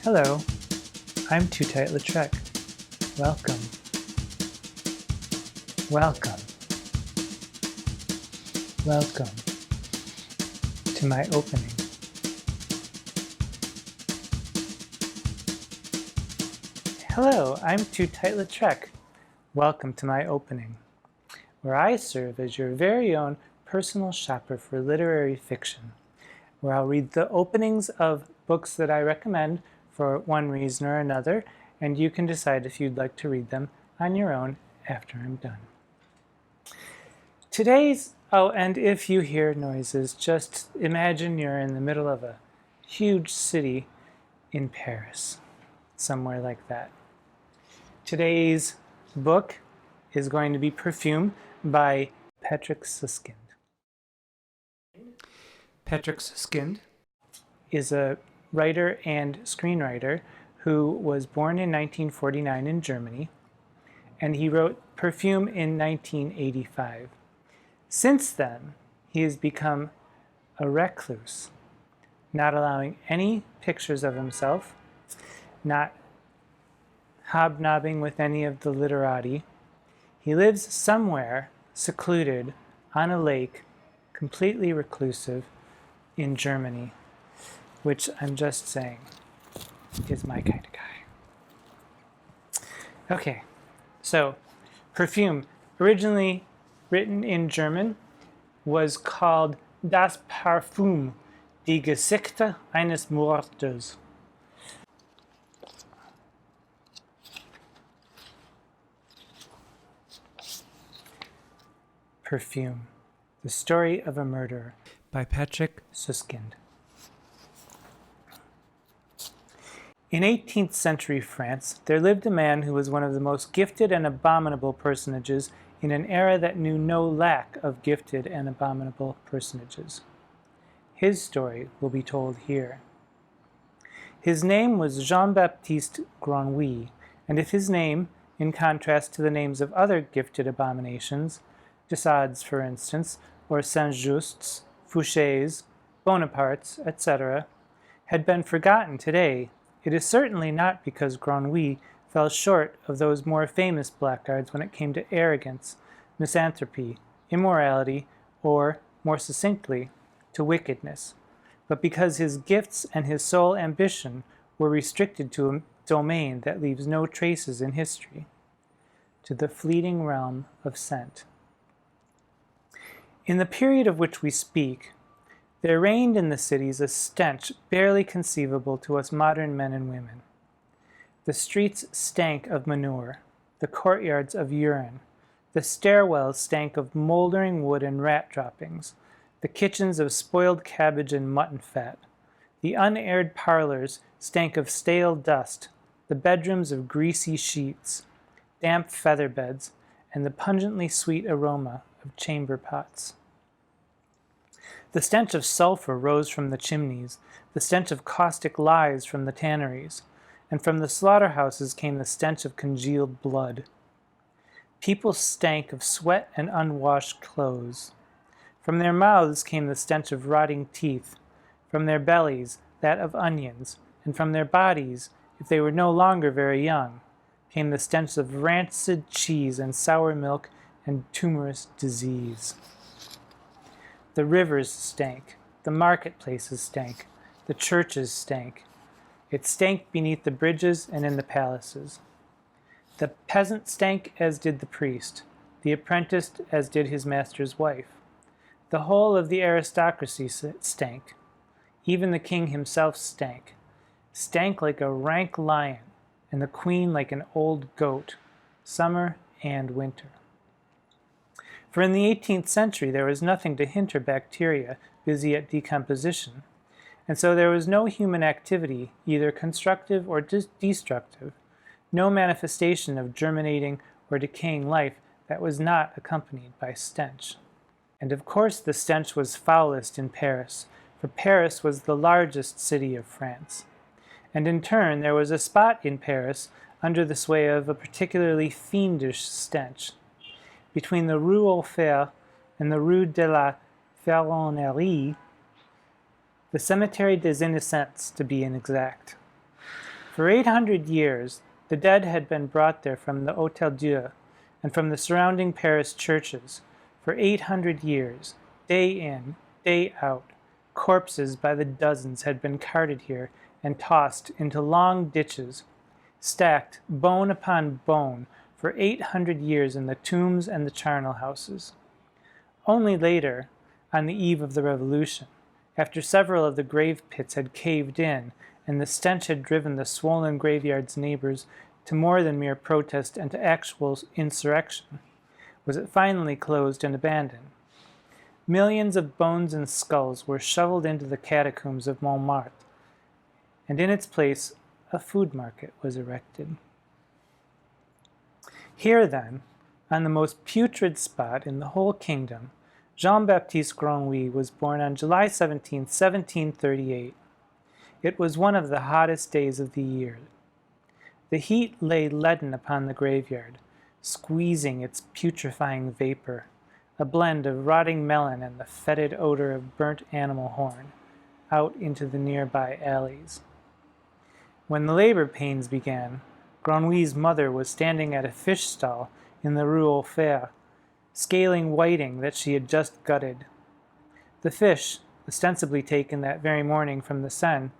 Hello, I'm Too Tight Lautrec. Welcome. Welcome. Welcome to my opening. Hello, I'm Too Tight Lautrec. Welcome to my opening, where I serve as your very own personal shopper for literary fiction, where I'll read the openings of books that I recommend for one reason or another, and you can decide if you'd like to read them on your own after I'm done. And if you hear noises, just imagine you're in the middle of a huge city in Paris, somewhere like that. Today's book is going to be Perfume by Patrick Süskind. Patrick Süskind is a writer and screenwriter who was born in 1949 in Germany, and he wrote Perfume in 1985. Since then, he has become a recluse, not allowing any pictures of himself, not hobnobbing with any of the literati. He lives somewhere secluded on a lake, completely reclusive, in Germany, which I'm just saying is my kind of guy. Okay, so Perfume, originally written in German, was called Das Parfum, die Gesichter eines Mordes. Perfume, the story of a murderer, by Patrick Süskind. In 18th century France, there lived a man who was one of the most gifted and abominable personages in an era that knew no lack of gifted and abominable personages. His story will be told here. His name was Jean-Baptiste Grenouille, and if his name, in contrast to the names of other gifted abominations, Desaades, for instance, or Saint-Justs, Fouchés, Bonapartes, etc., had been forgotten today, it is certainly not because Grenouille fell short of those more famous blackguards when it came to arrogance, misanthropy, immorality, or, more succinctly, to wickedness, but because his gifts and his sole ambition were restricted to a domain that leaves no traces in history, to the fleeting realm of scent. In the period of which we speak, there reigned in the cities a stench barely conceivable to us modern men and women. The streets stank of manure, the courtyards of urine, the stairwells stank of moldering wood and rat droppings, the kitchens of spoiled cabbage and mutton fat, the unaired parlors stank of stale dust, the bedrooms of greasy sheets, damp feather beds, and the pungently sweet aroma of chamber pots. The stench of sulfur rose from the chimneys, the stench of caustic lies from the tanneries, and from the slaughterhouses came the stench of congealed blood. People stank of sweat and unwashed clothes. From their mouths came the stench of rotting teeth, from their bellies that of onions, and from their bodies, if they were no longer very young, came the stench of rancid cheese and sour milk and tumorous disease. The rivers stank, the marketplaces stank, the churches stank. It stank beneath the bridges and in the palaces. The peasant stank as did the priest, the apprentice as did his master's wife. The whole of the aristocracy stank. Even the king himself stank like a rank lion, and the queen like an old goat, summer and winter. For in the 18th century there was nothing to hinder bacteria busy at decomposition, and so there was no human activity, either constructive or destructive, no manifestation of germinating or decaying life that was not accompanied by stench. And of course the stench was foulest in Paris, for Paris was the largest city of France. And in turn there was a spot in Paris under the sway of a particularly fiendish stench. Between the Rue aux Fers and the Rue de la Ferronnerie, the Cemetery des Innocents, to be exact. For 800 years, the dead had been brought there from the Hôtel Dieu and from the surrounding Paris churches. For 800 years, day in, day out, corpses by the dozens had been carted here and tossed into long ditches, stacked bone upon bone for 800 years in the tombs and the charnel houses. Only later, on the eve of the Revolution, after several of the grave pits had caved in and the stench had driven the swollen graveyard's neighbors to more than mere protest and to actual insurrection, was it finally closed and abandoned. Millions of bones and skulls were shoveled into the catacombs of Montmartre, and in its place a food market was erected. Here, then, on the most putrid spot in the whole kingdom, Jean-Baptiste Grenouille was born on July 17, 1738. It was one of the hottest days of the year. The heat lay leaden upon the graveyard, squeezing its putrefying vapor, a blend of rotting melon and the fetid odor of burnt animal horn, out into the nearby alleys. When the labor pains began, Grenouille's mother was standing at a fish stall in the Rue aux Fers, scaling whiting that she had just gutted. The fish, ostensibly taken that very morning from the Seine,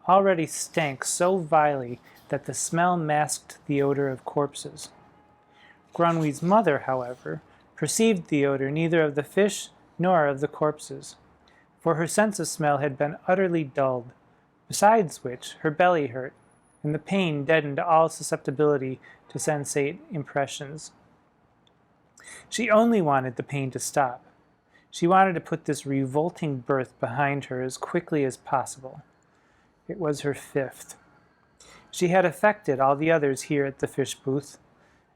already stank so vilely that the smell masked the odor of corpses. Grenouille's mother, however, perceived the odor neither of the fish nor of the corpses, for her sense of smell had been utterly dulled, besides which her belly hurt, and the pain deadened all susceptibility to sensate impressions. She only wanted the pain to stop. She wanted to put this revolting birth behind her as quickly as possible. It was her fifth. She had affected all the others here at the fish booth,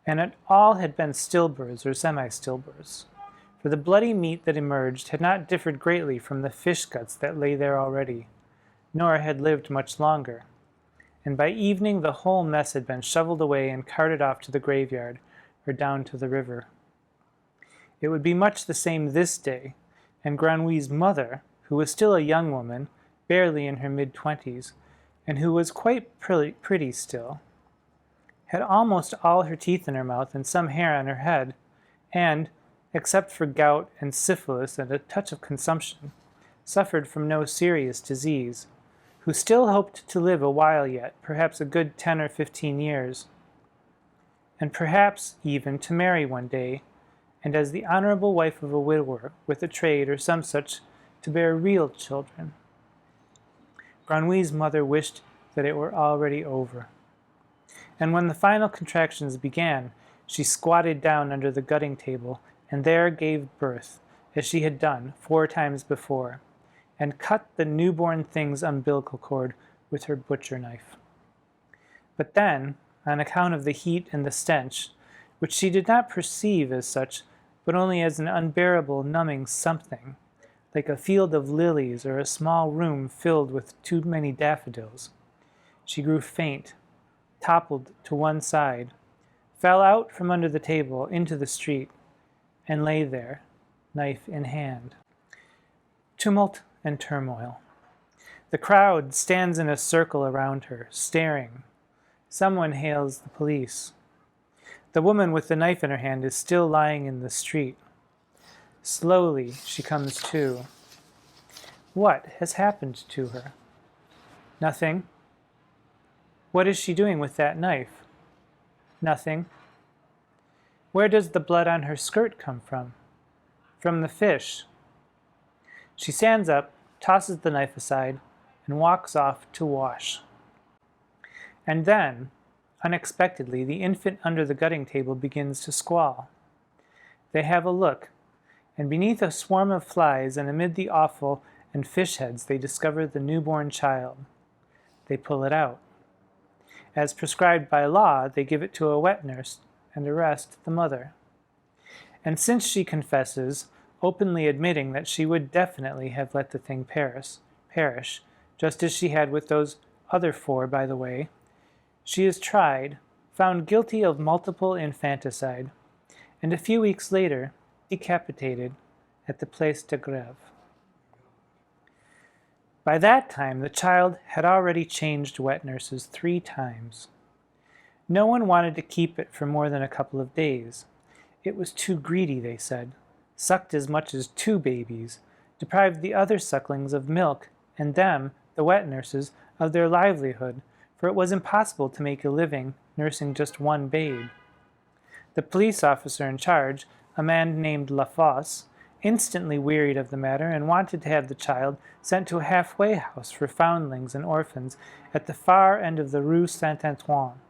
and it all had been stillbirths or semi-stillbirths, for the bloody meat that emerged had not differed greatly from the fish guts that lay there already, nor had lived much longer, and by evening the whole mess had been shoveled away and carted off to the graveyard or down to the river. It would be much the same this day, and Grenouille's mother, who was still a young woman, barely in her mid-20s, and who was quite pretty still, had almost all her teeth in her mouth and some hair on her head, and, except for gout and syphilis and a touch of consumption, suffered from no serious disease, who still hoped to live a while yet, perhaps a good 10 or 15 years, and perhaps even to marry one day, and as the honorable wife of a widower with a trade or some such, to bear real children. Grenouille's mother wished that it were already over. And when the final contractions began, she squatted down under the gutting table, and there gave birth, as she had done 4 times before, and cut the newborn thing's umbilical cord with her butcher knife. But then, on account of the heat and the stench, which she did not perceive as such, but only as an unbearable numbing something, like a field of lilies or a small room filled with too many daffodils, she grew faint, toppled to one side, fell out from under the table into the street, and lay there, knife in hand. Tumult and turmoil. The crowd stands in a circle around her, staring. Someone hails the police. The woman with the knife in her hand is still lying in the street. Slowly she comes to. What has happened to her? Nothing. What is she doing with that knife? Nothing. Where does the blood on her skirt come from? From the fish. She stands up, tosses the knife aside, and walks off to wash. And then, unexpectedly, the infant under the gutting table begins to squall. They have a look, and beneath a swarm of flies and amid the offal and fish heads they discover the newborn child. They pull it out. As prescribed by law, they give it to a wet nurse and arrest the mother. And since she confesses, openly admitting that she would definitely have let the thing perish, just as she had with those other 4, by the way, she is tried, found guilty of multiple infanticide, and a few weeks later decapitated at the Place de Grève. By that time, the child had already changed wet nurses 3 times. No one wanted to keep it for more than a couple of days. It was too greedy, they said, sucked as much as 2 babies, deprived the other sucklings of milk, and them, the wet nurses, of their livelihood, for it was impossible to make a living nursing just 1 babe. The police officer in charge, a man named Lafosse, instantly wearied of the matter and wanted to have the child sent to a halfway house for foundlings and orphans at the far end of the Rue Saint-Antoine,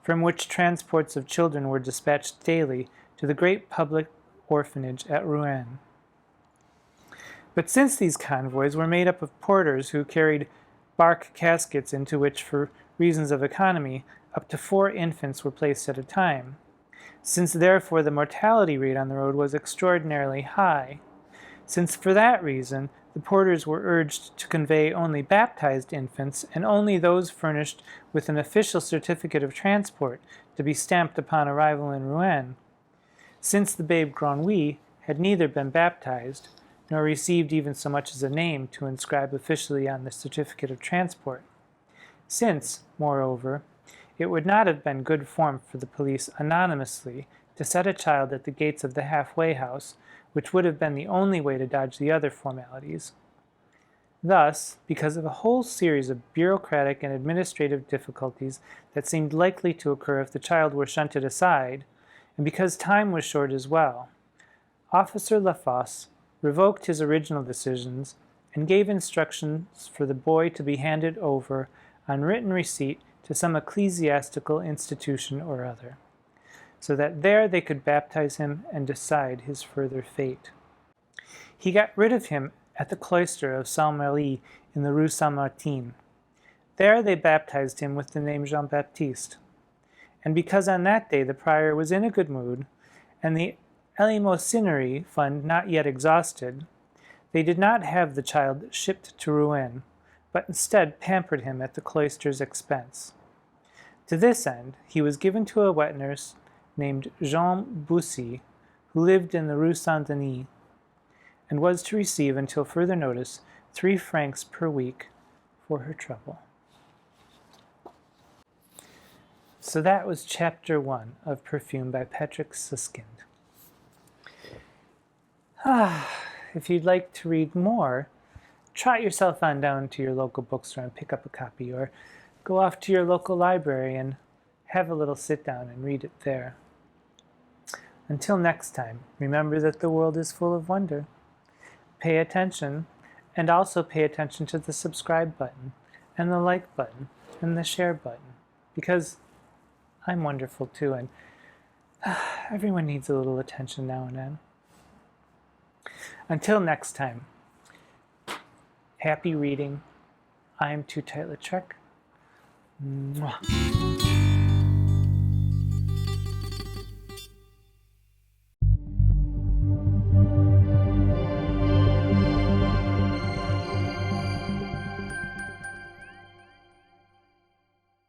from which transports of children were dispatched daily to the great public orphanage at Rouen. But since these convoys were made up of porters who carried bark caskets into which, for reasons of economy, up to 4 infants were placed at a time, since therefore the mortality rate on the road was extraordinarily high, since for that reason the porters were urged to convey only baptized infants and only those furnished with an official certificate of transport to be stamped upon arrival in Rouen, since the babe Grenouille had neither been baptized nor received even so much as a name to inscribe officially on the certificate of transport, since, moreover, it would not have been good form for the police anonymously to set a child at the gates of the halfway house, which would have been the only way to dodge the other formalities. Thus, because of a whole series of bureaucratic and administrative difficulties that seemed likely to occur if the child were shunted aside, and because time was short as well, Officer Lafosse revoked his original decisions and gave instructions for the boy to be handed over on written receipt to some ecclesiastical institution or other, so that there they could baptize him and decide his further fate. He got rid of him at the cloister of Saint-Marie in the Rue Saint-Martin. There they baptized him with the name Jean-Baptiste, and because on that day the prior was in a good mood, and the eleemosynary fund not yet exhausted, they did not have the child shipped to Rouen, but instead pampered him at the cloister's expense. To this end, he was given to a wet nurse named Jean Bussy, who lived in the Rue Saint-Denis, and was to receive, until further notice, 3 francs per week for her trouble. So that was Chapter 1 of Perfume by Patrick Süskind. If you'd like to read more, trot yourself on down to your local bookstore and pick up a copy, or go off to your local library and have a little sit down and read it there. Until next time, remember that the world is full of wonder. Pay attention, and also pay attention to the subscribe button, and the like button, and the share button, because I'm wonderful too, and everyone needs a little attention now and then. Until next time, happy reading. I'm Too Tight Lautrec. Mwah.